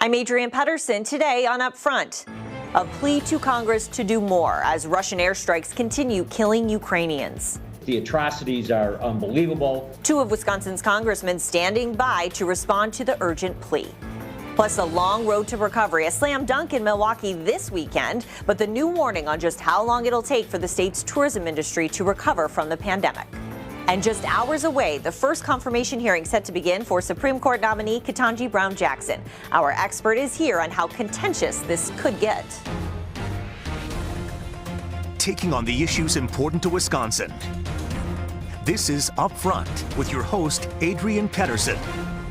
I'm Adrienne Pedersen. Today on Upfront, a plea to Congress to do more as Russian airstrikes continue killing Ukrainians. The atrocities are unbelievable. Two of Wisconsin's congressmen standing by to respond to the urgent plea. Plus, a long road to recovery, a slam dunk in Milwaukee this weekend, but the new warning on just how long it'll take for the state's tourism industry to recover from the pandemic. And just hours away, the first confirmation hearing set to begin for Supreme Court nominee Ketanji Brown Jackson. Our expert is here on how contentious this could get. Taking on the issues important to Wisconsin. This is Upfront with your host, Adrienne Pedersen.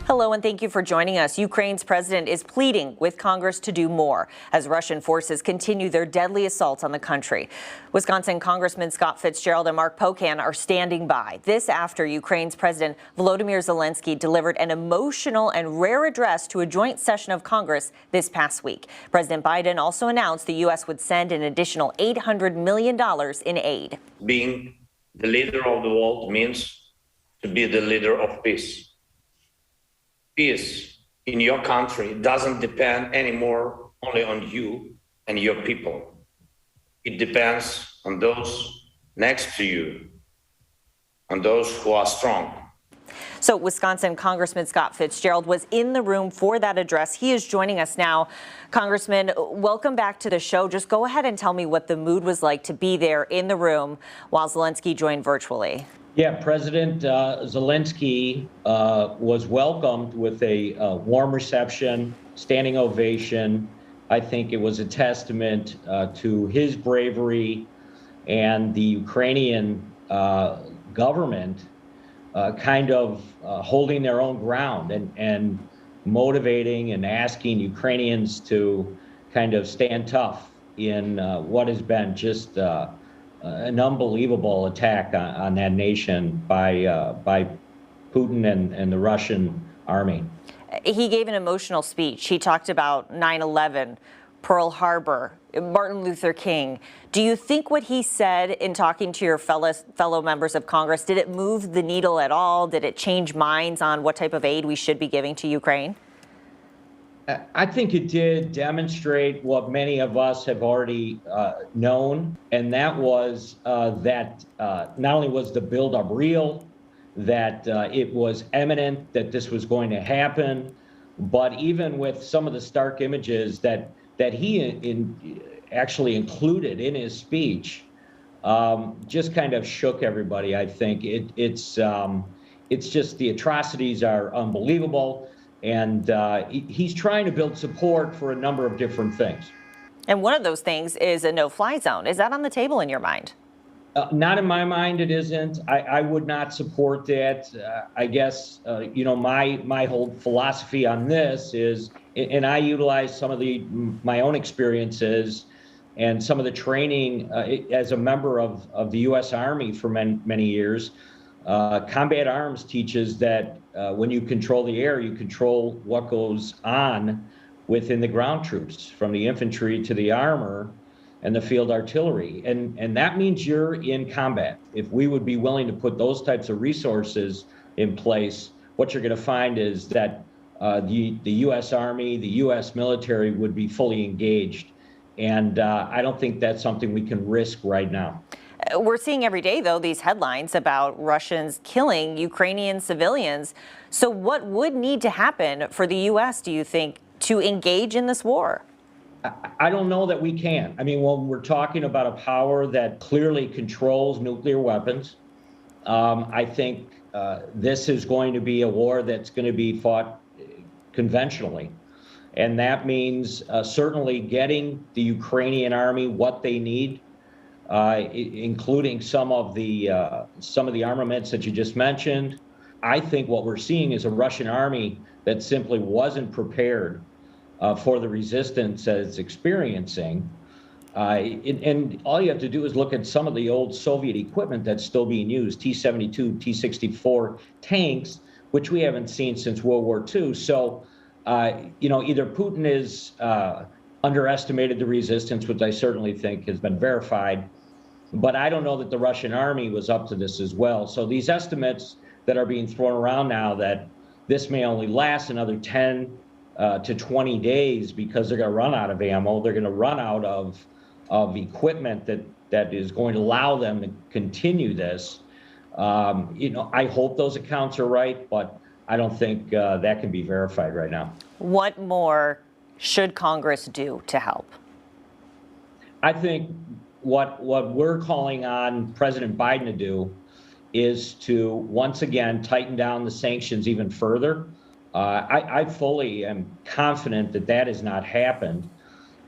Hello and thank you for joining us. Ukraine's president is pleading with Congress to do more as Russian forces continue their deadly assaults on the country. Wisconsin Congressman Scott Fitzgerald and Mark Pocan are standing by. This after Ukraine's President Volodymyr Zelensky delivered an emotional and rare address to a joint session of Congress this past week. President Biden also announced the U.S. would send an additional $800 million in aid. Being the leader of the world means to be the leader of peace. Peace in your country doesn't depend anymore only on you and your people. It depends on those next to you, on those who are strong. So Wisconsin Congressman Scott Fitzgerald was in the room for that address. He is joining us now. Congressman, welcome back to the show. Just go ahead and tell me what the mood was like to be there in the room while Zelensky joined virtually. Yeah, President Zelensky was welcomed with a warm reception, standing ovation. I think it was a testament to his bravery and the Ukrainian government kind of holding their own ground and motivating and asking Ukrainians to kind of stand tough in what has been just an unbelievable attack on that nation by Putin and the Russian army. He gave an emotional speech. He talked about 9/11, Pearl Harbor, Martin Luther King. Do you think what he said in talking to your fellow members of Congress, did it move the needle at all? Did it change minds on what type of aid we should be giving to Ukraine? I think it did demonstrate what many of us have already known, and that was that not only was the buildup real, that it was imminent that this was going to happen, but even with some of the stark images that he actually included in his speech, just kind of shook everybody. I think it's just the atrocities are unbelievable. And he's trying to build support for a number of different things. And one of those things is a no-fly zone. Is that on the table in your mind? Not in my mind, it isn't. I would not support that. I guess, my whole philosophy on this is, and I utilize some of my own experiences and some of the training as a member of the U.S. Army for many years. Combat arms teaches that when you control the air, you control what goes on within the ground troops, from the infantry to the armor and the field artillery. And that means you're in combat. If we would be willing to put those types of resources in place, what you're going to find is that the U.S. Army, the U.S. military would be fully engaged. And I don't think that's something we can risk right now. We're seeing every day, though, these headlines about Russians killing Ukrainian civilians. So what would need to happen for the U.S., do you think, to engage in this war? I don't know that we can. I mean, when we're talking about a power that clearly controls nuclear weapons, I think this is going to be a war that's going to be fought conventionally. And that means certainly getting the Ukrainian army what they need, including some of the armaments that you just mentioned. I think what we're seeing is a Russian army that simply wasn't prepared for the resistance that it's experiencing. And all you have to do is look at some of the old Soviet equipment that's still being used, T-72, T-64 tanks, which we haven't seen since World War II. So, either Putin is underestimated the resistance, which I certainly think has been verified, but I don't know that the Russian army was up to this as well. So these estimates that are being thrown around now that this may only last another 10 to 20 days because they're going to run out of ammo. They're going to run out of equipment that is going to allow them to continue this. I hope those accounts are right, but I don't think that can be verified right now. What more should Congress do to help? I think what we're calling on President Biden to do is to once again tighten down the sanctions even further. I fully am confident that has not happened.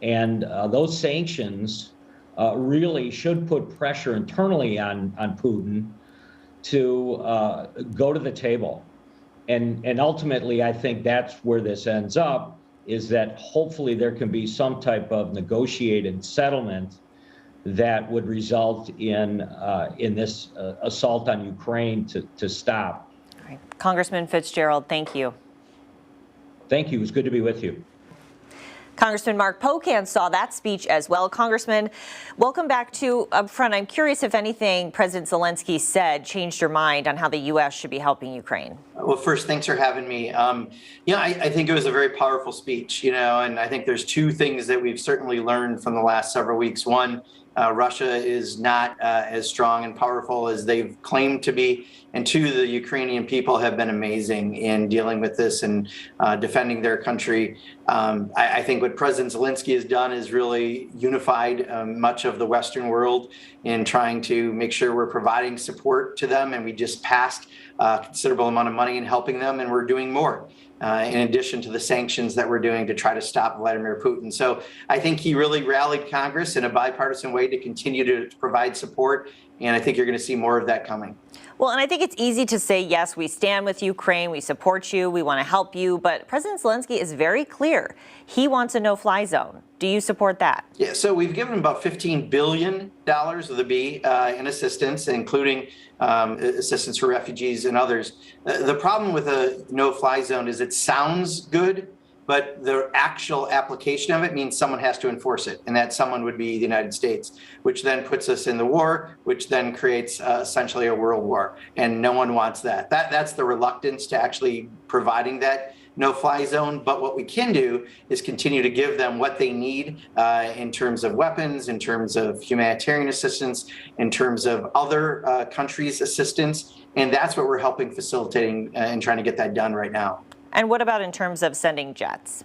And those sanctions really should put pressure internally on Putin to go to the table. And ultimately, I think that's where this ends up, is that hopefully there can be some type of negotiated settlement that would result in this assault on Ukraine to stop. All right. Congressman Fitzgerald, thank you. Thank you. It was good to be with you. Congressman Mark Pocan saw that speech as well. Congressman, welcome back to Upfront. I'm curious if anything President Zelensky said changed your mind on how the U.S. should be helping Ukraine. Well, first, thanks for having me. I think it was a very powerful speech, and I think there's two things that we've certainly learned from the last several weeks. One, Russia is not as strong and powerful as they've claimed to be. And two, the Ukrainian people have been amazing in dealing with this and defending their country. I think what President Zelensky has done is really unified much of the Western world in trying to make sure we're providing support to them. And we just passed a considerable amount of money in helping them, and we're doing more. In addition to the sanctions that we're doing to try to stop Vladimir Putin. So I think he really rallied Congress in a bipartisan way to continue to provide support, and I think you're going to see more of that coming. Well, and I think it's easy to say, yes, we stand with Ukraine, we support you, we want to help you, but President Zelensky is very clear. He wants a no-fly zone. Do you support that? Yeah, so we've given about $15 billion with a B in assistance, including assistance for refugees and others. The problem with a no-fly zone is it sounds good, but the actual application of it means someone has to enforce it, and that someone would be the United States, which then puts us in the war, which then creates essentially a world war, and no one wants that. That's the reluctance to actually providing that no-fly zone. But what we can do is continue to give them what they need in terms of weapons, in terms of humanitarian assistance, in terms of other countries' assistance, and that's what we're helping facilitating and trying to get that done right now. And what about in terms of sending jets?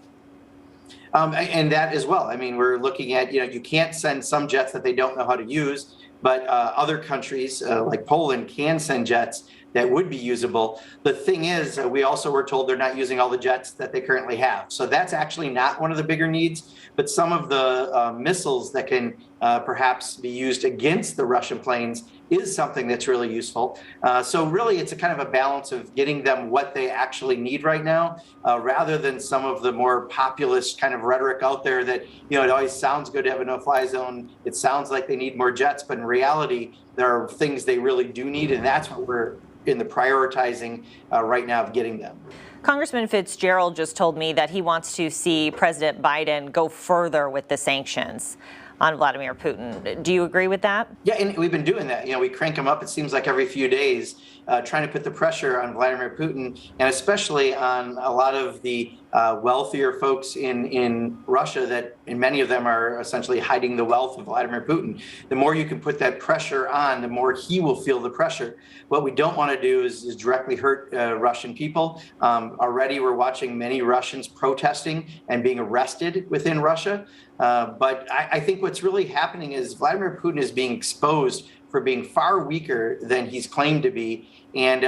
And that as well. I mean, we're looking at, you can't send some jets that they don't know how to use, but other countries like Poland can send jets that would be usable. The thing is, we also were told they're not using all the jets that they currently have. So that's actually not one of the bigger needs, but some of the missiles that can perhaps be used against the Russian planes is something that's really useful. So really, it's a kind of a balance of getting them what they actually need right now, rather than some of the more populist kind of rhetoric out there that, it always sounds good to have a no-fly zone. It sounds like they need more jets, but in reality, there are things they really do need, and that's what we're in the prioritizing right now of getting them. Congressman Fitzgerald just told me that he wants to see President Biden go further with the sanctions on Vladimir Putin. Do you agree with that? Yeah, and we've been doing that. We crank them up, it seems like every few days, trying to put the pressure on Vladimir Putin, and especially on a lot of the wealthier folks in Russia that, and many of them are essentially hiding the wealth of Vladimir Putin. The more you can put that pressure on, the more he will feel the pressure. What we don't want to do is directly hurt Russian people. Already we're watching many Russians protesting and being arrested within Russia. But I think what's really happening is Vladimir Putin is being exposed for being far weaker than he's claimed to be. And,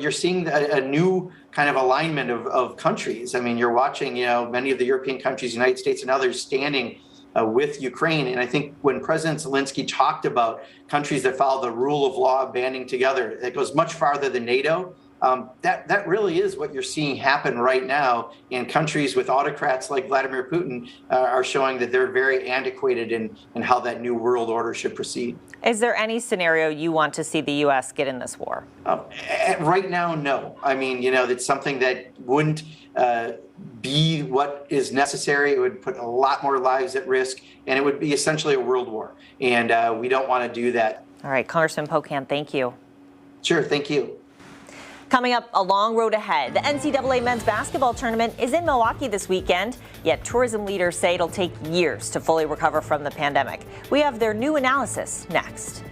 you're seeing a new kind of alignment of countries. I mean, you're watching, many of the European countries, United States and others standing with Ukraine. And I think when President Zelensky talked about countries that follow the rule of law banding together, it goes much farther than NATO. That really is what you're seeing happen right now. And countries with autocrats like Vladimir Putin are showing that they're very antiquated in how that new world order should proceed. Is there any scenario you want to see the U.S. get in this war? Right now, no. I mean, that's something that wouldn't be what is necessary. It would put a lot more lives at risk, and it would be essentially a world war. And we don't want to do that. All right, Congressman Pocan, thank you. Sure, thank you. Coming up, a long road ahead. The NCAA men's basketball tournament is in Milwaukee this weekend, yet tourism leaders say it'll take years to fully recover from the pandemic. We have their new analysis next.